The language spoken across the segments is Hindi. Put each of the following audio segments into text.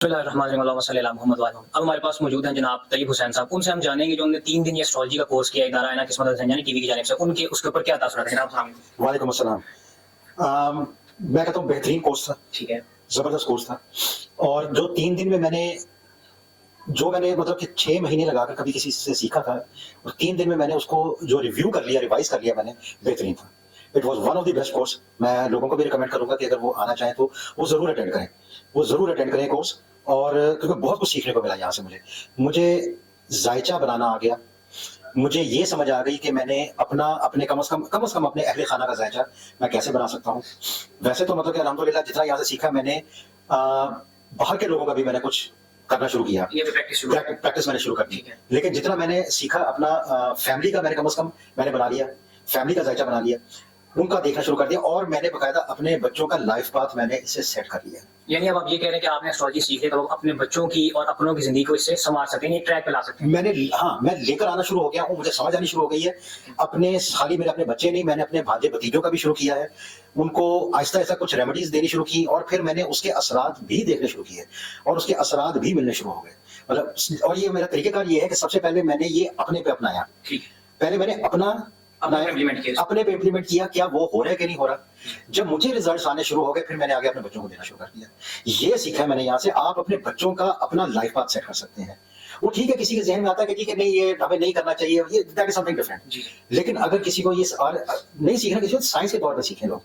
मोहम्मद। अब हमारे पास मौजूद हैं जनाब तैयब हुसैन साहब। उनसे हम जानेंगे जो उन्होंने 3 दिन ये एस्ट्रोलॉजी का कोर्स किया इदारा है ना किस्मत संजानी टीवी की जानिब से, उनके उसके ऊपर क्या तासुरात है जनाब? साहब वालेकुम अस्सलाम। मैं कहता हूँ बेहतरीन कोर्स था, ठीक है, जबरदस्त कोर्स था। और जो 3 दिन में मैंने मतलब कि 6 महीने लगाकर कभी किसी से सीखा था, और 3 दिन में मैंने उसको जो रिव्यू कर लिया, रिवाइज कर लिया मैंने, बेहतरीन था। It was one of the best course. मैं लोगों को भी रिकमेंड करूंगा कि अगर वो आना चाहें तो वो जरूर अटेंड करें, कोर्स। और क्योंकि बहुत कुछ सीखने को मिला यहाँ से। मुझे जायचा बनाना आ गया। मुझे ये समझ आ गई कि मैंने अपने कम से कम अपने अहले खाना का जायचा मैं कैसे बना सकता हूँ। वैसे तो मतलब कि अल्हम्दुलिल्लाह जितना यहाँ से सीखा मैंने, बाहर के लोगों का भी मैंने कुछ करना शुरू किया, ये भी प्रैक्टिस मैंने शुरू कर दी। लेकिन जितना मैंने सीखा अपना फैमिली का मैंने कम से कम मैंने बना लिया, फैमिली का जायचा बना लिया, उनका देखना शुरू कर दिया। और मैंने बकायदा अपने बच्चों का लाइफ पाथ मैंने इसे सेट कर लिया। यानी अब आप ये कह रहे हैं कि आपने एस्ट्रोलॉजी सीख ली तो अपने बच्चों की और अपनों की जिंदगी को इससे संवार सकते हैं, एक ट्रैक पे ला सकते हैं। मैं लेकर आना शुरू हो गया हूँ, मुझे समझ आनी शुरू हो गई है। खाली मेरे अपने बच्चे नहीं, मैंने अपने भांजे भतीजों का भी शुरू किया है। उनको आहिस्ता आहिस्ता कुछ रेमेडीज देनी शुरू की, और फिर मैंने उसके असरात भी देखने शुरू किए, और उसके असरात भी मिलने शुरू हो गए। मतलब, और ये मेरा तरीकेकार ये है कि सबसे पहले मैंने ये अपने पे अपनाया। पहले मैंने अपने पे इम्प्लीमेंट किया, क्या वो हो रहा है कि नहीं हो रहा। जब मुझे रिजल्ट्स आने शुरू हो गए, फिर मैंने आगे अपने बच्चों को देना शुरू कर दिया। ये सीखा है मैंने यहाँ से, आप अपने बच्चों का अपना लाइफ पाथ सेट कर सकते हैं। वो ठीक है, किसी के जहन में आता है कि ठीक है नहीं ये हमें नहीं करना चाहिए, ये दैट इज समथिंग डिफरेंट। लेकिन अगर किसी को ये नहीं सीखना, किसी को साइंस के तौर पर सीखें लोग,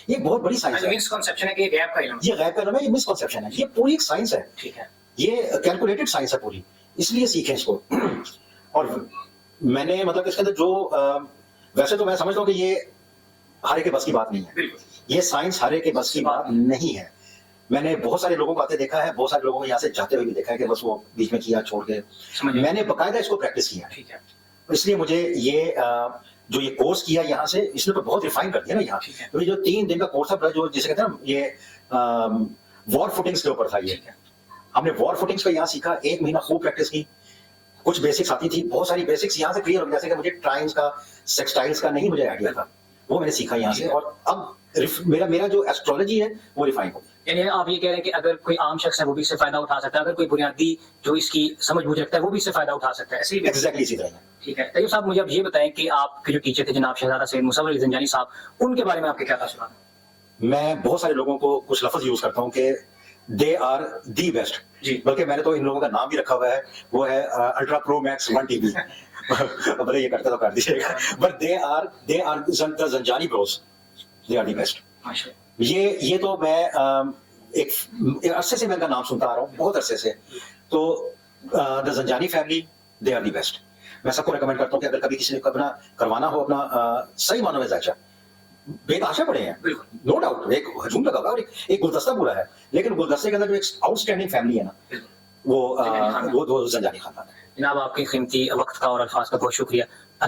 ये बहुत बड़ी साइंस है। मिसकंसेप्शन है कि ये गैप का इल्म है, ये मिसकंसेप्शन है। ये पूरी एक साइंस है, ठीक है, ये कैलकुलेटेड साइंस है पूरी, इसलिए सीखें इसको। और मैंने मतलब इसके अंदर जो वैसे तो मैं समझता हूँ कि ये हर एक के बस की बात नहीं है। ये साइंस हर एक के बस की बात नहीं है। मैंने बहुत सारे लोगों को आते देखा है, बहुत सारे लोगों को यहाँ से जाते हुए भी देखा है कि बस वो बीच में किया छोड़ के। मैंने बकायदा इसको प्रैक्टिस किया, ठीक है। इसलिए मुझे ये जो ये कोर्स किया यहाँ से, इसने तो बहुत रिफाइन कर दिया ना यहाँ। तो जो 3 दिन का कोर्स था, जो जिसे कहते हैं ना, ये वॉर फुटिंग्स के ऊपर था। ये हमने वॉर फुटिंग्स को यहाँ सीखा, 1 महीना खूब प्रैक्टिस की। कुछ बेसिक्स आती थी, बहुत सारी बेसिक्स यहाँ से क्लियर हो गया, जैसे कि मुझे ट्राइन्स का, सेक्सटाइल्स का नहीं मुझे आइडिया था, वो मैंने सीखा यहाँ से। और अब मेरा जो एस्ट्रोलॉजी है वो रिफाइन हो गया। यानी आप ये कह रहे हैं कि अगर कोई आम शख्स है वो भी इससे फायदा उठा सकता है, अगर कोई बुनियादी जो इसकी समझ बूझ रखता है वो भी इससे फायदा उठा सकता है। एग्जैक्टली इसी तरह। ठीक है, तैयब साहब मुझे अब ये बताएं कि आपके जो टीचर थे जनाब शहजादा सैयद मुसव्वर अली ज़ंजानी साहब, उनके बारे में आपके क्या तासुरात हैं? मैं बहुत सारे लोगों को कुछ लफ्ज यूज करता हूँ कि दे आर दी बेस्ट, बल्कि मैंने तो इन लोगों का नाम भी रखा हुआ है, वो है अल्ट्रा प्रो मैक्स 1 TB। भले ये करता तो कर दीजिएगा, but they are the Zanjani bros, they are the best. ये तो मैं एक अरसे से मैं इनका नाम सुनता आ रहा हूँ, बहुत अरसे से। तो the Zanjani family, they are the best. मैं सबको रिकमेंड करता हूँ कि अगर कभी किसी ने अपना करवाना हो, अपना सही मानों में जायचा, बेतहाशा पड़े हैं, नो डाउट, एक हजूम लगा हुआ और एक गुलदस्ता पूरा है, लेकिन गुलदस्ते के अंदर जो एक आउटस्टैंडिंग फैमिली है ना, वो ज़ंजानी खानदान है। जनाब आपके कीमती वक्त का और अल्फाज का बहुत शुक्रिया।